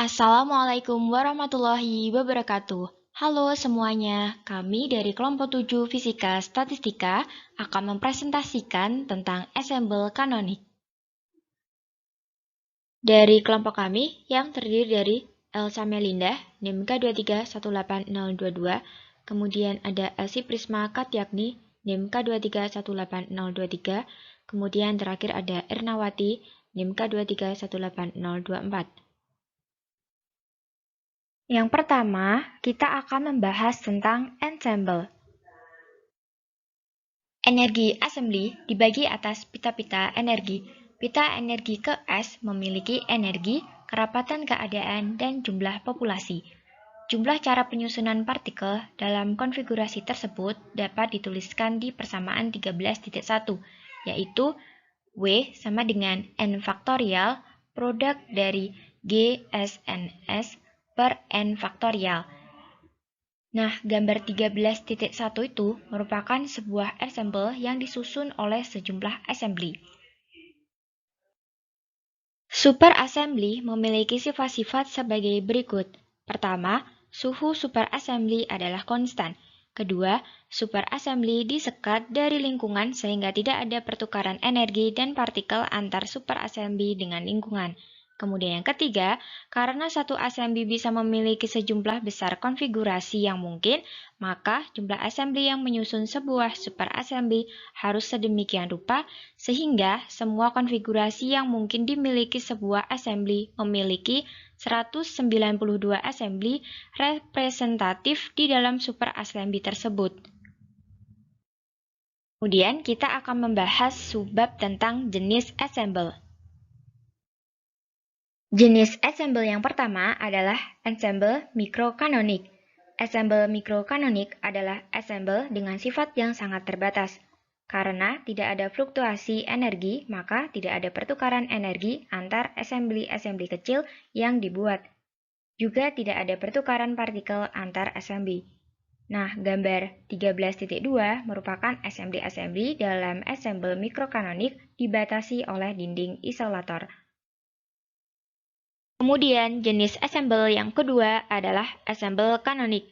Assalamualaikum warahmatullahi wabarakatuh. Halo semuanya, kami dari kelompok 7 Fisika Statistika akan mempresentasikan tentang ensemble kanonik. Dari kelompok kami yang terdiri dari Elsa Melinda, NIM K2318022, kemudian ada Elsi Prisma Katyagni, NIM K2318023, kemudian terakhir ada Ernawati, NIM K2318024. Yang pertama, kita akan membahas tentang ensemble. Energi assembly dibagi atas pita-pita energi. Pita energi ke S memiliki energi, kerapatan keadaan, dan jumlah populasi. Jumlah cara penyusunan partikel dalam konfigurasi tersebut dapat dituliskan di persamaan 13.1, yaitu W sama dengan N faktorial produk dari G S N S per N faktorial. Nah, gambar 13.1 itu merupakan sebuah ensemble yang disusun oleh sejumlah assembly. Super assembly memiliki sifat-sifat sebagai berikut. Pertama, suhu super assembly adalah konstan. Kedua, super assembly disekat dari lingkungan sehingga tidak ada pertukaran energi dan partikel antar super assembly dengan lingkungan. Kemudian yang ketiga, karena satu assembly bisa memiliki sejumlah besar konfigurasi yang mungkin, maka jumlah assembly yang menyusun sebuah super assembly harus sedemikian rupa sehingga semua konfigurasi yang mungkin dimiliki sebuah assembly memiliki 192 assembly representatif di dalam super assembly tersebut. Kemudian kita akan membahas subbab tentang jenis ensemble. Jenis ensemble yang pertama adalah ensemble mikrokanonik. Ensemble mikrokanonik adalah ensemble dengan sifat yang sangat terbatas. Karena tidak ada fluktuasi energi, maka tidak ada pertukaran energi antar assembly-assembly kecil yang dibuat. Juga tidak ada pertukaran partikel antar assembly. Nah, gambar 13.2 merupakan assembly-assembly dalam ensemble mikrokanonik dibatasi oleh dinding isolator. Kemudian, jenis ensemble yang kedua adalah ensemble kanonik.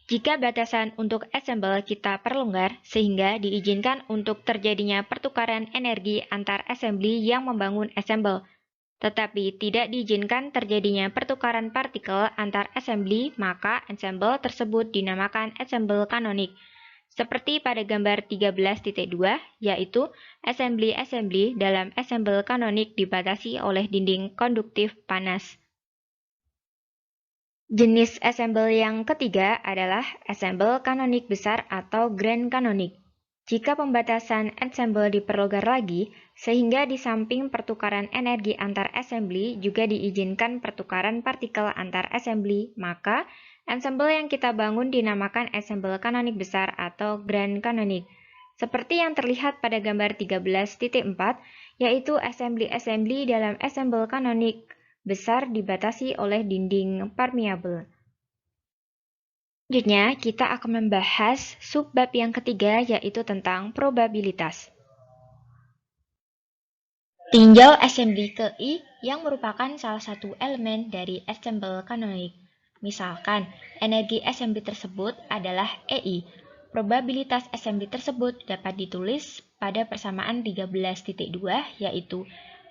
Jika batasan untuk ensemble kita perlonggar, sehingga diizinkan untuk terjadinya pertukaran energi antar assembly yang membangun ensemble, tetapi tidak diizinkan terjadinya pertukaran partikel antar assembly, maka ensemble tersebut dinamakan ensemble kanonik. Seperti pada gambar 13.2, yaitu assembly-assembly dalam ensemble kanonik dibatasi oleh dinding konduktif panas. Jenis ensemble yang ketiga adalah ensemble kanonik besar atau grand kanonik. Jika pembatasan ensemble diperlonggar lagi, sehingga di samping pertukaran energi antar assembly juga diizinkan pertukaran partikel antar assembly, maka ensemble yang kita bangun dinamakan ensemble kanonik besar atau grand kanonik. Seperti yang terlihat pada gambar 13.4, yaitu assembly-assembly dalam ensemble kanonik besar dibatasi oleh dinding permeable. Selanjutnya, kita akan membahas subbab yang ketiga, yaitu tentang probabilitas. Tinjau assembly ke I yang merupakan salah satu elemen dari ensemble kanonik. Misalkan, energi assembly tersebut adalah EI. Probabilitas assembly tersebut dapat ditulis pada persamaan 13.2, yaitu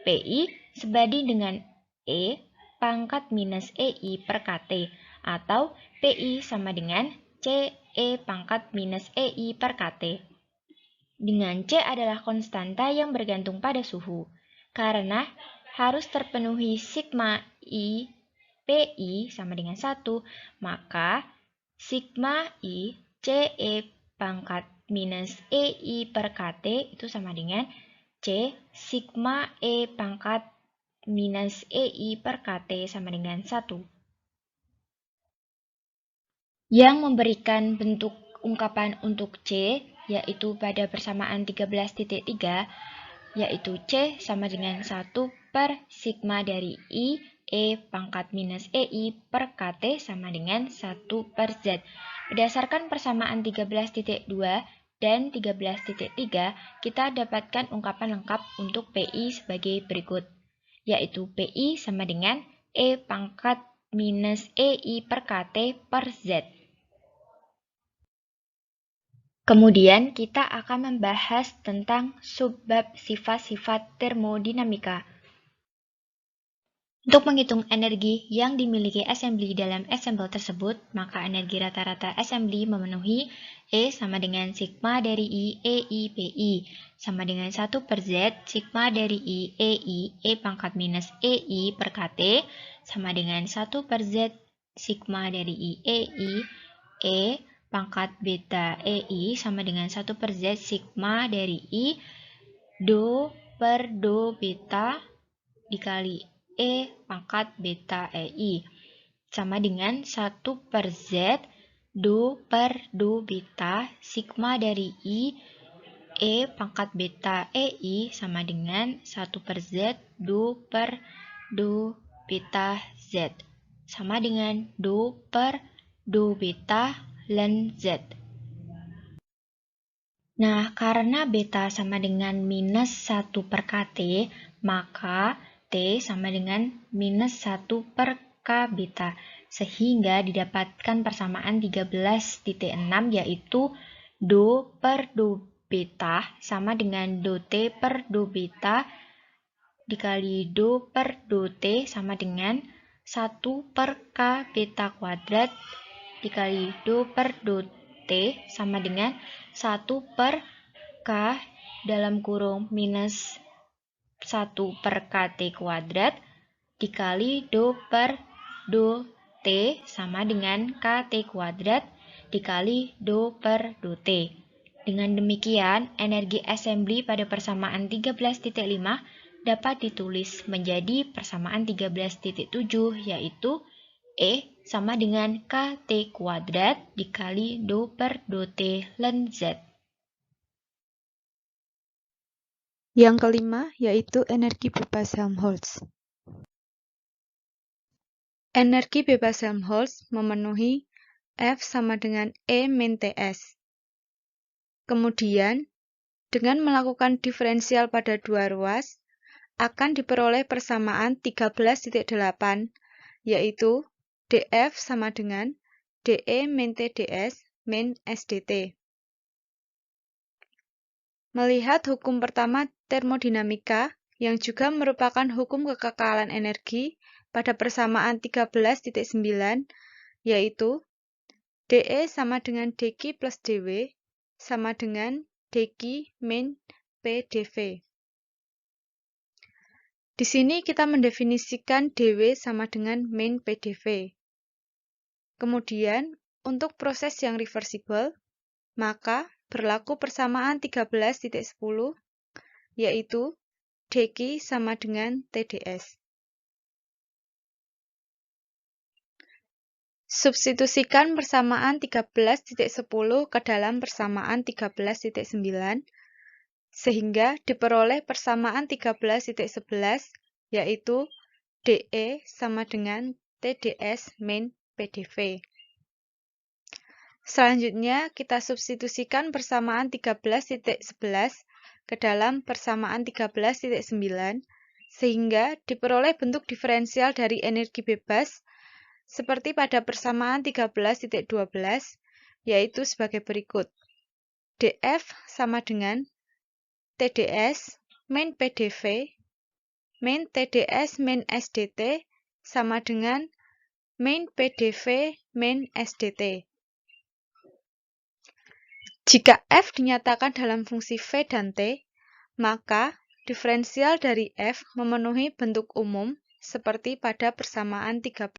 PI sebanding dengan E pangkat minus EI per KT, atau PI sama dengan CE pangkat minus EI per KT. Dengan C adalah konstanta yang bergantung pada suhu. Karena harus terpenuhi sigma I PI sama dengan 1, maka sigma I CE pangkat minus EI per KT itu sama dengan C sigma E pangkat minus EI per KT sama dengan 1. Yang memberikan bentuk ungkapan untuk C, yaitu pada persamaan 13.3, yaitu C sama dengan 1 per sigma dari I, E pangkat minus EI per KT sama dengan 1 per Z. Berdasarkan persamaan 13.2 dan 13.3, kita dapatkan ungkapan lengkap untuk PI sebagai berikut, yaitu PI sama dengan E pangkat minus EI per KT per Z. Kemudian kita akan membahas tentang subbab sifat-sifat termodinamika. Untuk menghitung energi yang dimiliki assembly dalam assembly tersebut, maka energi rata-rata assembly memenuhi E sama dengan sigma dari I EI PI sama dengan 1 per Z sigma dari I EI E pangkat minus EI per KT sama dengan 1 per Z sigma dari I EI E pangkat beta EI sama dengan 1 per Z sigma dari I do per do beta dikali E pangkat beta EI sama dengan 1 per Z do per do beta sigma dari I E pangkat beta EI sama dengan 1 per Z do per do beta Z sama dengan do per do beta ln Z. Nah, karena beta sama dengan minus 1 per KT, maka T sama dengan minus 1 per K beta, sehingga didapatkan persamaan 13.6 yaitu do per do beta sama dengan do T per do beta dikali do per do T sama dengan 1 per K beta kuadrat dikali do per do T sama dengan 1 per K dalam kurung minus 1 per KT kuadrat dikali do per do T sama dengan KT kuadrat dikali do per do T. Dengan demikian, energi assembly pada persamaan 13.5 dapat ditulis menjadi persamaan 13.7 yaitu E sama dengan KT kuadrat dikali do per do T ln Z. Yang kelima yaitu energi bebas Helmholtz. Energi bebas Helmholtz memenuhi F sama dengan E min TS. Kemudian, dengan melakukan diferensial pada dua ruas, akan diperoleh persamaan 13.8, yaitu dF sama dengan dE min TdS min SdT. Melihat hukum pertama termodinamika, yang juga merupakan hukum kekekalan energi pada persamaan 13.9, yaitu dE sama dengan dQ plus dW sama dengan dQ min PdV. Di sini kita mendefinisikan dW sama dengan min PdV. Kemudian, untuk proses yang reversible, maka berlaku persamaan 13.10, yaitu dQ sama dengan TdS. Substitusikan persamaan 13.10 ke dalam persamaan 13.9, sehingga diperoleh persamaan 13.11, yaitu dE sama dengan TdS min PdV. Selanjutnya, kita substitusikan persamaan 13.11 ke dalam persamaan 13.9, sehingga diperoleh bentuk diferensial dari energi bebas seperti pada persamaan 13.12, yaitu sebagai berikut. dF sama dengan TdS min PdV min TdS min SdT sama dengan min PdV min SdT. Jika F dinyatakan dalam fungsi V dan T, maka diferensial dari F memenuhi bentuk umum seperti pada persamaan 13.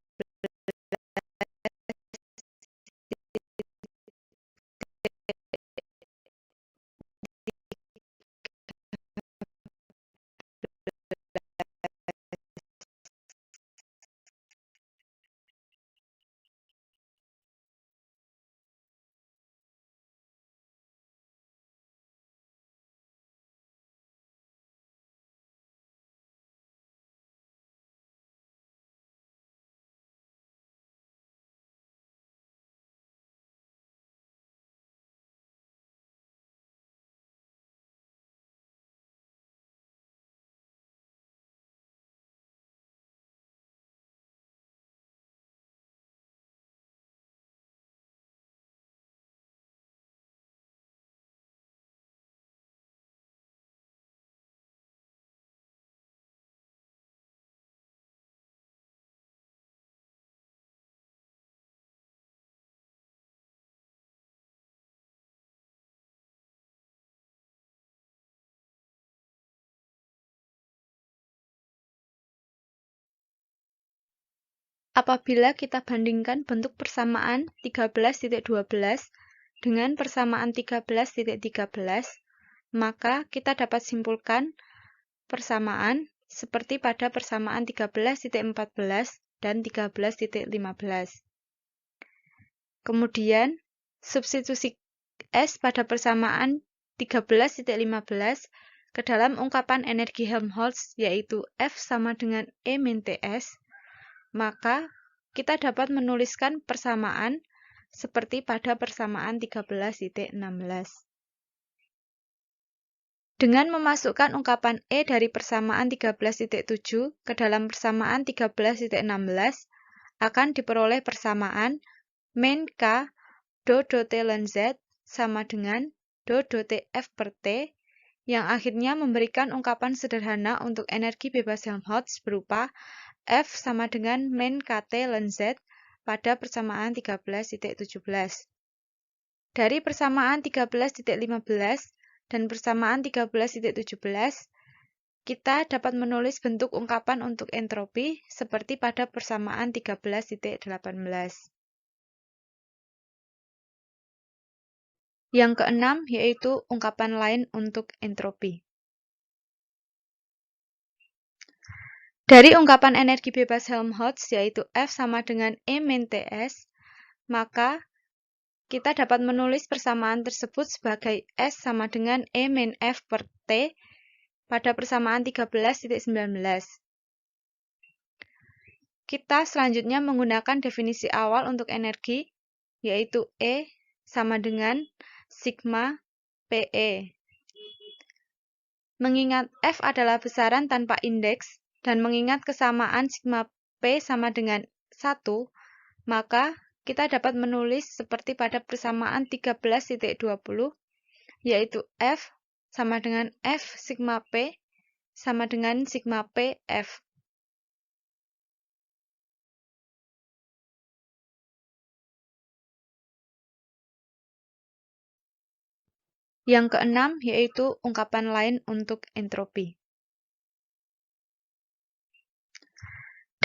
apabila kita bandingkan bentuk persamaan 13.12 dengan persamaan 13.13, maka kita dapat simpulkan persamaan seperti pada persamaan 13.14 dan 13.15. Kemudian, substitusi S pada persamaan 13.15 ke dalam ungkapan energi Helmholtz, yaitu F sama dengan E min TS, maka kita dapat menuliskan persamaan seperti pada persamaan 13.16. Dengan memasukkan ungkapan E dari persamaan 13.7 ke dalam persamaan 13.16, akan diperoleh persamaan min K do T ln Z sama dengan do T F per T, yang akhirnya memberikan ungkapan sederhana untuk energi bebas Helmholtz berupa F sama dengan min KT ln Z pada persamaan 13.17. Dari persamaan 13.15 dan persamaan 13.17, kita dapat menulis bentuk ungkapan untuk entropi seperti pada persamaan 13.18. Yang keenam yaitu ungkapan lain untuk entropi. Dari ungkapan energi bebas Helmholtz yaitu F sama dengan E min TS, maka kita dapat menulis persamaan tersebut sebagai S sama dengan E min F per T pada persamaan 13.19. Kita selanjutnya menggunakan definisi awal untuk energi, yaitu E sama dengan sigma PE. Mengingat F adalah besaran tanpa indeks, dan mengingat kesamaan sigma P sama dengan 1, maka kita dapat menulis seperti pada persamaan 13.20, yaitu F sama dengan F sigma P sama dengan sigma P F. Yang keenam yaitu ungkapan lain untuk entropi.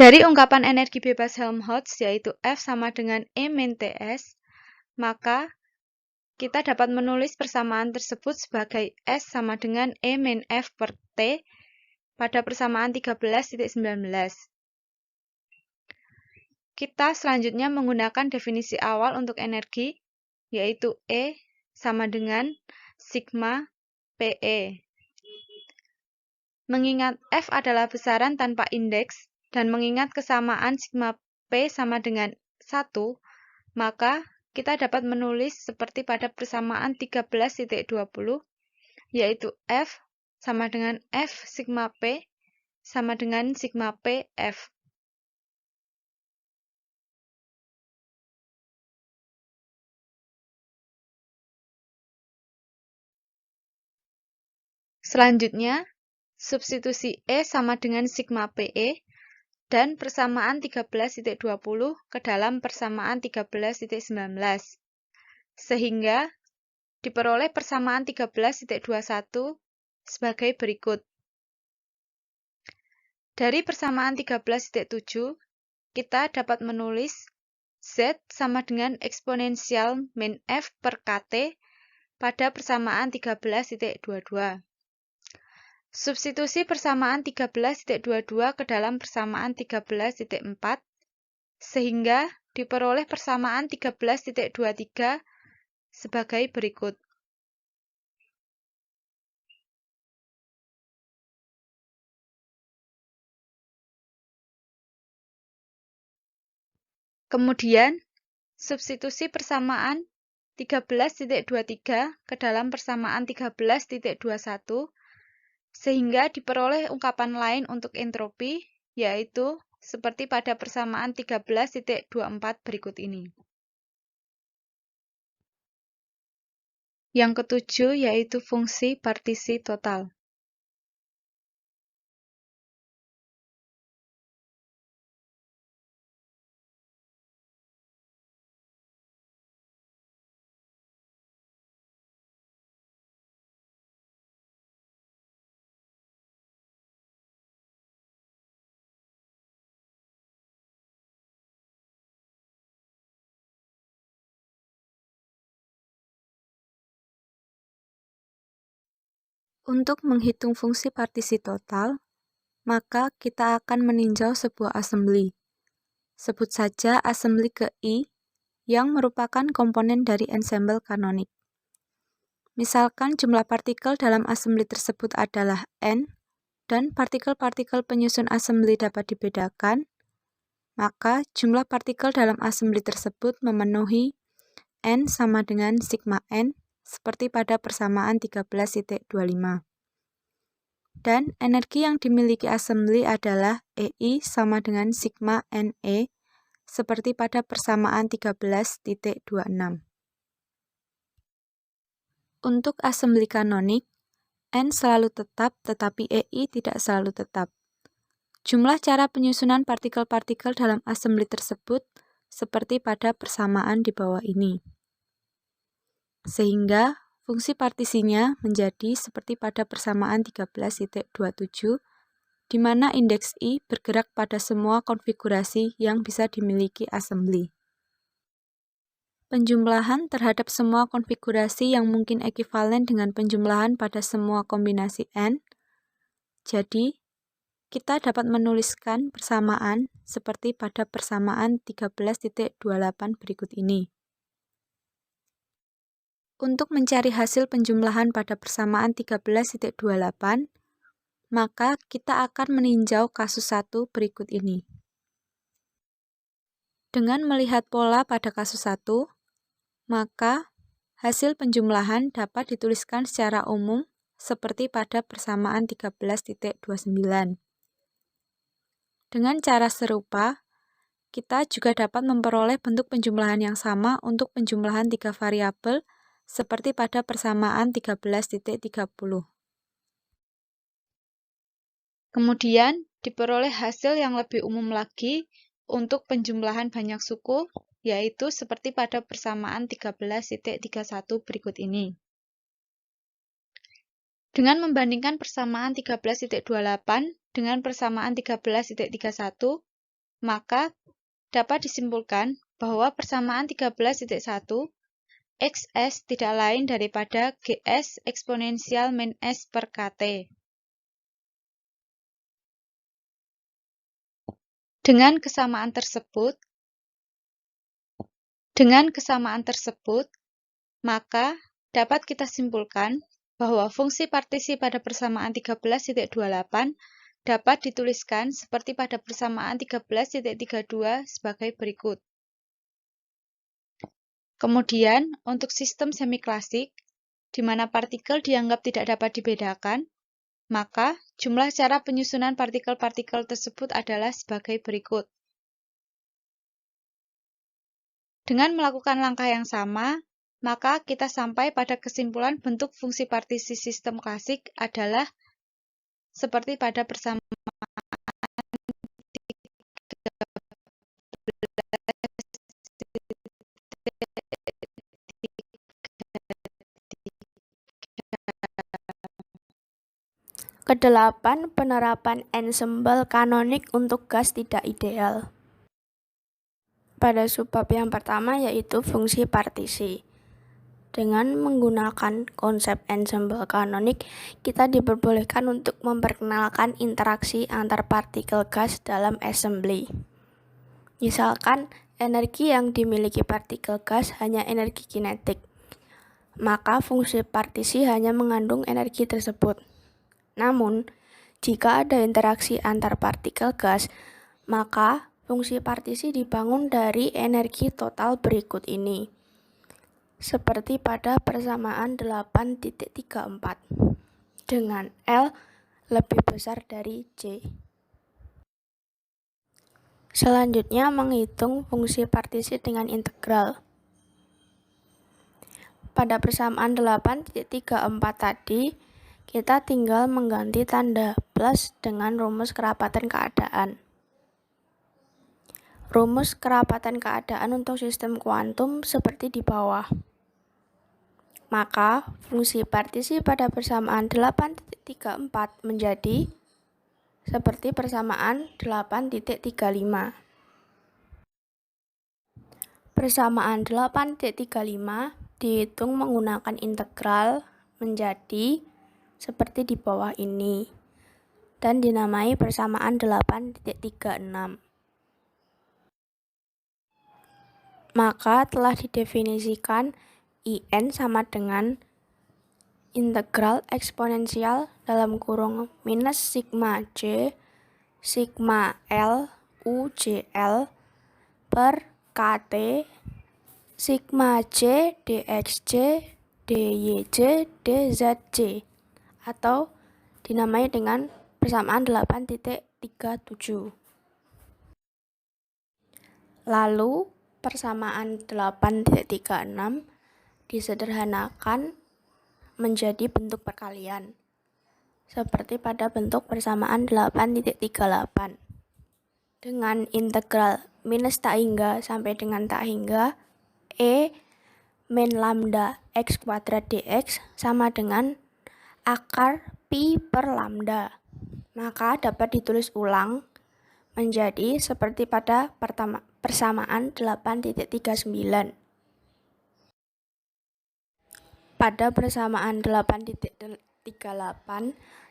Dari ungkapan energi bebas Helmholtz yaitu F sama dengan E min TS, maka kita dapat menulis persamaan tersebut sebagai S sama dengan E min F per T pada persamaan 13.19. Kita selanjutnya menggunakan definisi awal untuk energi, yaitu E sama dengan sigma PE. Mengingat F adalah besaran tanpa indeks, dan mengingat kesamaan sigma P sama dengan 1, maka kita dapat menulis seperti pada persamaan 13.20, yaitu F sama dengan F sigma P sama dengan sigma P F. Selanjutnya, substitusi E sama dengan sigma PE dan persamaan 13.20 ke dalam persamaan 13.19, sehingga diperoleh persamaan 13.21 sebagai berikut. Dari persamaan 13.7, kita dapat menulis Z sama dengan eksponensial min F per KT pada persamaan 13.22. Substitusi persamaan 13.22 ke dalam persamaan 13.4, sehingga diperoleh persamaan 13.23 sebagai berikut. Kemudian, substitusi persamaan 13.23 ke dalam persamaan 13.21, sehingga diperoleh ungkapan lain untuk entropi, yaitu seperti pada persamaan 13.24 berikut ini. Yang ketujuh yaitu fungsi partisi total. Untuk menghitung fungsi partisi total, maka kita akan meninjau sebuah assembly. Sebut saja assembly ke I yang merupakan komponen dari ensemble kanonik. Misalkan jumlah partikel dalam assembly tersebut adalah N, dan partikel-partikel penyusun assembly dapat dibedakan, maka jumlah partikel dalam assembly tersebut memenuhi N sama dengan sigma N, seperti pada persamaan 13.25. Dan energi yang dimiliki assembly adalah EI sama dengan sigma NE, seperti pada persamaan 13.26. Untuk assembly kanonik, N selalu tetap tetapi EI tidak selalu tetap. Jumlah cara penyusunan partikel-partikel dalam assembly tersebut seperti pada persamaan di bawah ini. Sehingga fungsi partisinya menjadi seperti pada persamaan 13.27, di mana indeks I bergerak pada semua konfigurasi yang bisa dimiliki assembly. Penjumlahan terhadap semua konfigurasi yang mungkin ekivalen dengan penjumlahan pada semua kombinasi N. Jadi, kita dapat menuliskan persamaan seperti pada persamaan 13.28 berikut ini. Untuk mencari hasil penjumlahan pada persamaan 13.28, maka kita akan meninjau kasus 1 berikut ini. Dengan melihat pola pada kasus 1, maka hasil penjumlahan dapat dituliskan secara umum seperti pada persamaan 13.29. Dengan cara serupa, kita juga dapat memperoleh bentuk penjumlahan yang sama untuk penjumlahan 3 variabel seperti pada persamaan 13.30. Kemudian, diperoleh hasil yang lebih umum lagi untuk penjumlahan banyak suku, yaitu seperti pada persamaan 13.31 berikut ini. Dengan membandingkan persamaan 13.28 dengan persamaan 13.31, maka dapat disimpulkan bahwa persamaan 13.1 XS tidak lain daripada GS eksponensial min S per KT. Dengan kesamaan tersebut, maka dapat kita simpulkan bahwa fungsi partisi pada persamaan 13.28 dapat dituliskan seperti pada persamaan 13.32 sebagai berikut. Kemudian, untuk sistem semiklasik, di mana partikel dianggap tidak dapat dibedakan, maka jumlah cara penyusunan partikel-partikel tersebut adalah sebagai berikut. Dengan melakukan langkah yang sama, maka kita sampai pada kesimpulan bentuk fungsi partisi sistem klasik adalah seperti pada persamaan Kedelapan, penerapan ensemble kanonik untuk gas tidak ideal. Pada subbab yang pertama yaitu fungsi partisi. Dengan menggunakan konsep ensemble kanonik, kita diperbolehkan untuk memperkenalkan interaksi antar partikel gas dalam assembly. Misalkan, energi yang dimiliki partikel gas hanya energi kinetik, maka fungsi partisi hanya mengandung energi tersebut. Namun, jika ada interaksi antar partikel gas, maka fungsi partisi dibangun dari energi total berikut ini. Seperti pada persamaan 8.34, dengan L lebih besar dari C. Selanjutnya, menghitung fungsi partisi dengan integral. Pada persamaan 8.34 tadi, kita tinggal mengganti tanda plus dengan rumus kerapatan keadaan. Rumus kerapatan keadaan untuk sistem kuantum seperti di bawah. Maka, fungsi partisi pada persamaan 8.34 menjadi seperti persamaan 8.35. Persamaan 8.35 dihitung menggunakan integral menjadi seperti di bawah ini dan dinamai persamaan 8.36. Maka telah didefinisikan IN sama dengan integral eksponensial dalam kurung minus sigma J sigma L UJL per KT sigma J dxJ dyJ dzJ atau dinamai dengan persamaan 8.37. Lalu persamaan 8.36 disederhanakan menjadi bentuk perkalian seperti pada bentuk persamaan 8.38 dengan integral minus tak hingga sampai dengan tak hingga E min lambda x kuadrat dx sama dengan akar pi per lambda. Maka dapat ditulis ulang menjadi seperti pada persamaan 8.39. Pada persamaan 8.38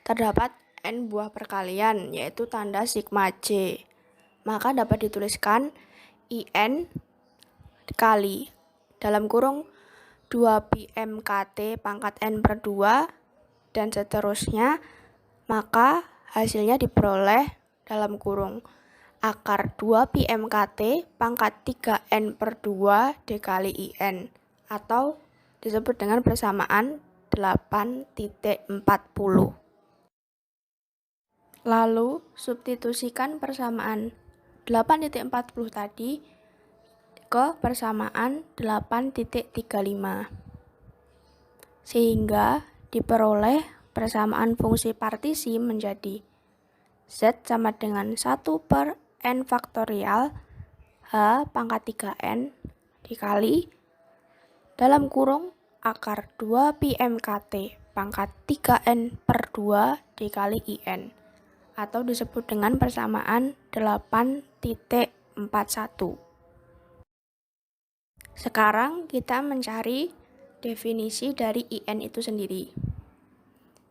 terdapat n buah perkalian, yaitu tanda sigma J. Maka dapat dituliskan IN kali dalam kurung 2pi MKT pangkat n per 2 dan seterusnya. Maka hasilnya diperoleh dalam kurung akar 2pi MKT pangkat 3n per 2 dikali IN atau disebut dengan persamaan 8.40. Lalu substitusikan persamaan 8.40 tadi ke persamaan 8.35 sehingga diperoleh persamaan fungsi partisi menjadi Z sama dengan 1 per n faktorial H pangkat 3n dikali dalam kurung akar 2pi MKT pangkat 3n per 2 dikali IN atau disebut dengan persamaan 8.41. Sekarang kita mencari definisi dari IN itu sendiri.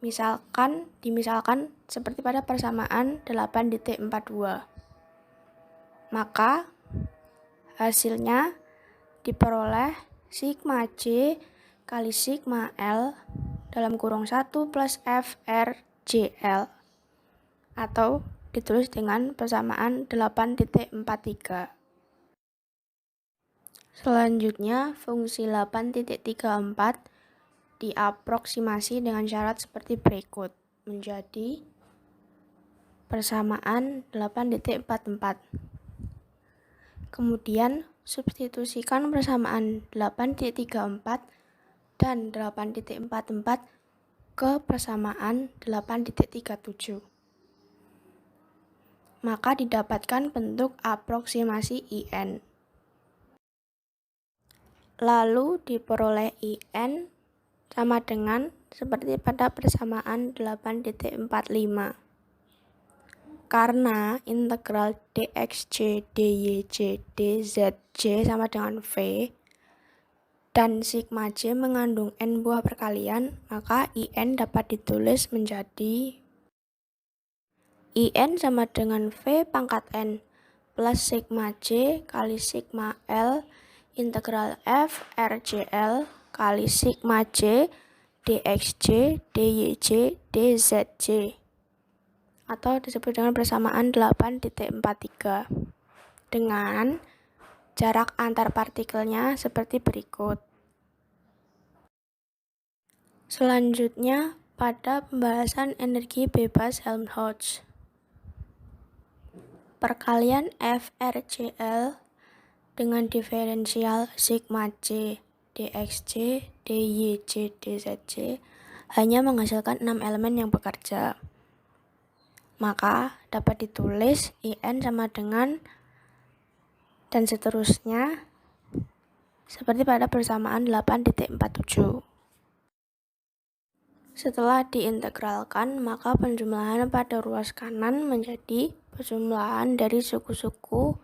Dimisalkan seperti pada persamaan 8.42. Maka hasilnya diperoleh sigma J kali sigma L dalam kurung 1 plus FRJL atau ditulis dengan persamaan 8.43. Selanjutnya, fungsi 8.34 diaproksimasi dengan syarat seperti berikut menjadi persamaan 8.44. Kemudian substitusikan persamaan 8.34 dan 8.44 ke persamaan 8.37. Maka didapatkan bentuk aproksimasi IN. Lalu diperoleh IN sama dengan seperti pada persamaan 8.45. Karena integral dxj, dyj, dzj sama dengan V dan sigma J mengandung n buah perkalian, maka IN dapat ditulis menjadi IN sama dengan V pangkat n plus sigma J kali sigma L integral F RJL kali sigma J dxj, dyj, dzj atau disebut dengan persamaan 8.43 dengan jarak antar partikelnya seperti berikut. Selanjutnya pada pembahasan energi bebas Helmholtz. Perkalian FRJL dengan diferensial sigma J dxj, dyj, dzj hanya menghasilkan 6 elemen yang bekerja. Maka dapat ditulis IN sama dengan dan seterusnya seperti pada persamaan 8.47. Setelah diintegralkan, maka penjumlahan pada ruas kanan menjadi penjumlahan dari suku-suku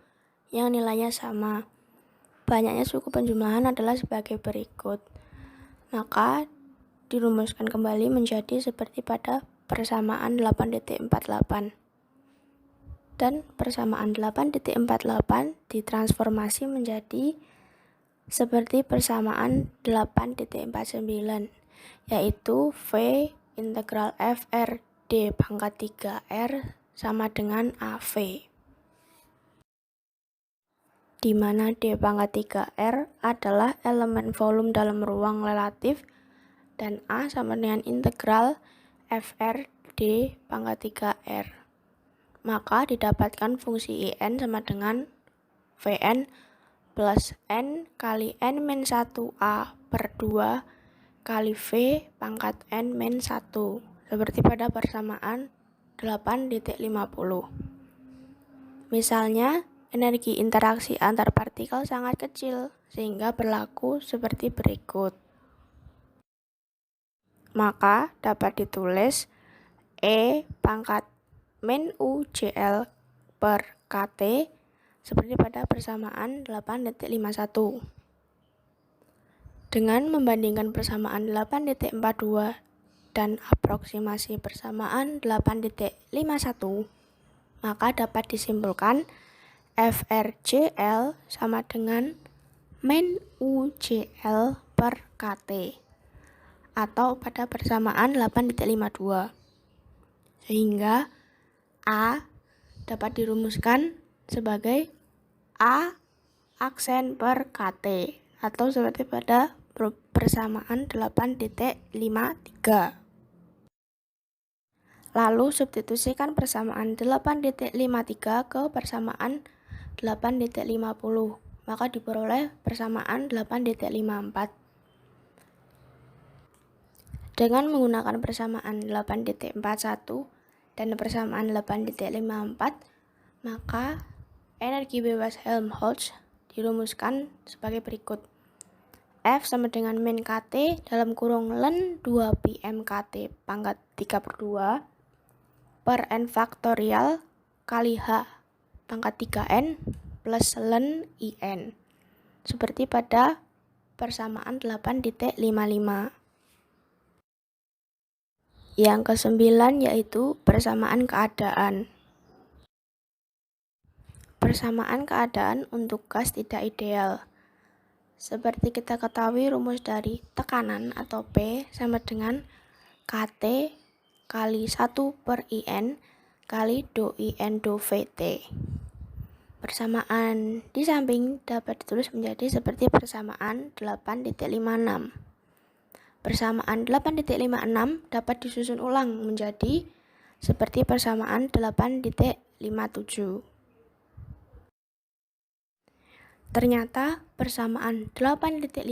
yang nilainya sama. Banyaknya suku penjumlahan adalah sebagai berikut. Maka dirumuskan kembali menjadi seperti pada persamaan 8.48. Dan persamaan 8.48 ditransformasi menjadi seperti persamaan 8.49, yaitu V integral FR D pangkat 3R sama dengan AV. Di mana D pangkat 3R adalah elemen volume dalam ruang relatif dan A sama dengan integral FR D pangkat 3R. Maka didapatkan fungsi IN sama dengan Vn plus N kali N-1A per 2 kali V pangkat N-1, seperti pada persamaan 8.50. Misalnya, energi interaksi antar partikel sangat kecil, sehingga berlaku seperti berikut. Maka dapat ditulis E pangkat min U JL per KT seperti pada persamaan 8.51. Dengan membandingkan persamaan 8.42 dan aproksimasi persamaan 8.51, maka dapat disimpulkan FRJL sama dengan min UJL per KT atau pada persamaan 8.52. Sehingga A dapat dirumuskan sebagai A aksen per KT atau seperti pada persamaan 8.53. Lalu substitusikan persamaan 8.53 ke persamaan 8.50, maka diperoleh persamaan 8.54. Dengan menggunakan persamaan 8.41 dan persamaan 8.54, maka energi bebas Helmholtz dirumuskan sebagai berikut. F sama dengan min KT dalam kurung ln 2 pi m KT pangkat 3/2 per n faktorial kali H pangkat 3n plus ln IN, seperti pada persamaan 8.55. Yang ke-9 yaitu persamaan keadaan. Persamaan keadaan untuk gas tidak ideal. Seperti kita ketahui, rumus dari tekanan atau P sama dengan KT kali 1 per IN kali do IN do VT. Persamaan di samping dapat ditulis menjadi seperti persamaan 8.56. Persamaan 8.56 dapat disusun ulang menjadi seperti persamaan 8.57. Ternyata persamaan 8.57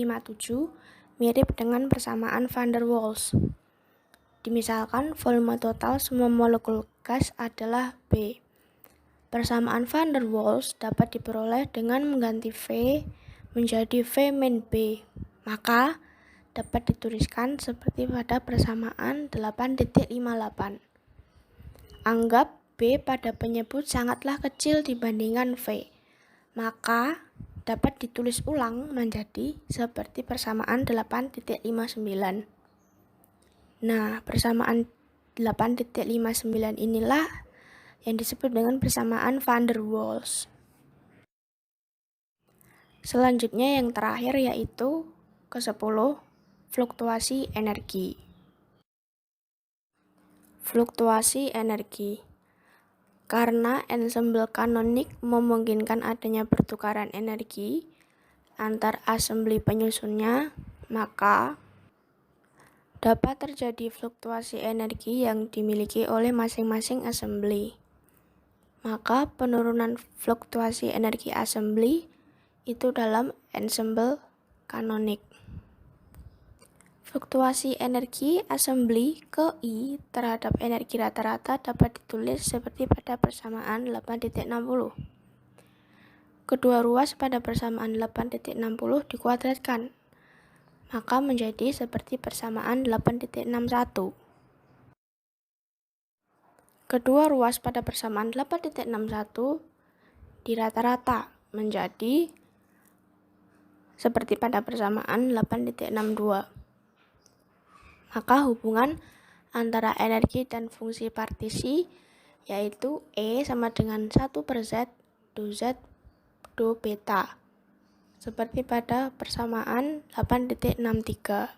mirip dengan persamaan van der Waals. Dimisalkan volume total semua molekul gas adalah B. Persamaan van der Waals dapat diperoleh dengan mengganti V menjadi V min B. Maka dapat dituliskan seperti pada persamaan 8.58. Anggap B pada penyebut sangatlah kecil dibandingkan V. Maka dapat ditulis ulang menjadi seperti persamaan 8.59. Nah, persamaan 8.59 inilah yang disebut dengan persamaan van der Waals. Selanjutnya yang terakhir yaitu ke-10, fluktuasi energi. Fluktuasi energi. Karena ensembel kanonik memungkinkan adanya pertukaran energi antar assembly penyusunnya, maka dapat terjadi fluktuasi energi yang dimiliki oleh masing-masing assembly. Maka penurunan fluktuasi energi assembly itu dalam ensemble kanonik. Fluktuasi energi assembly ke I terhadap energi rata-rata dapat ditulis seperti pada persamaan 8.60. Kedua ruas pada persamaan 8.60 dikuadratkan, maka menjadi seperti persamaan 8.61. Kedua ruas pada persamaan 8.61 di rata-rata menjadi seperti pada persamaan 8.62. Maka hubungan antara energi dan fungsi partisi yaitu E sama dengan 1/Z do Z do beta. Seperti pada persamaan 8.63.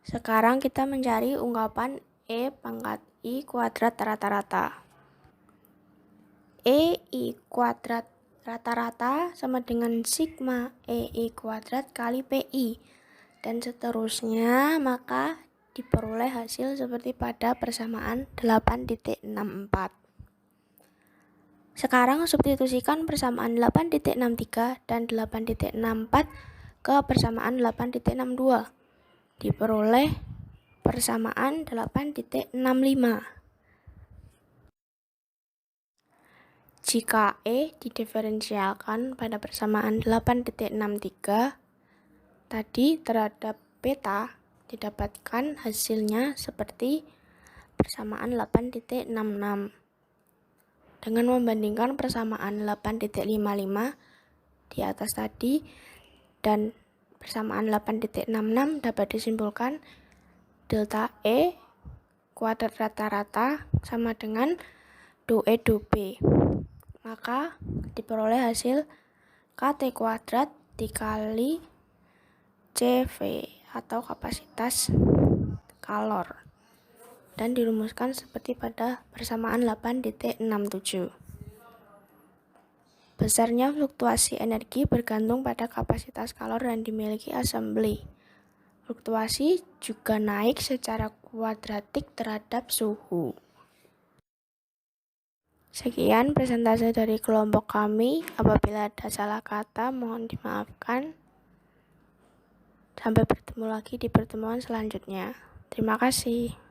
Sekarang kita mencari ungkapan E pangkat I kuadrat rata-rata. EI kuadrat rata-rata sama dengan sigma EI kuadrat kali PI. Dan seterusnya, maka diperoleh hasil seperti pada persamaan 8.64. Sekarang substitusikan persamaan 8.63 dan 8.64 ke persamaan 8.62. Diperoleh persamaan 8.65. Jika E didiferensialkan pada persamaan 8.63, tadi terhadap beta didapatkan hasilnya seperti persamaan 8.66. Dengan membandingkan persamaan 8.55 di atas tadi dan persamaan 8.66 dapat disimpulkan delta E kuadrat rata-rata sama dengan do E do B. Maka diperoleh hasil KT kuadrat dikali CV atau kapasitas kalor dan dirumuskan seperti pada persamaan 8.67. Besarnya fluktuasi energi bergantung pada kapasitas kalor yang dimiliki assembly. Fluktuasi juga naik secara kuadratik terhadap suhu. Sekian presentase dari kelompok kami. Apabila ada salah kata mohon dimaafkan. Sampai bertemu lagi di pertemuan selanjutnya. Terima kasih.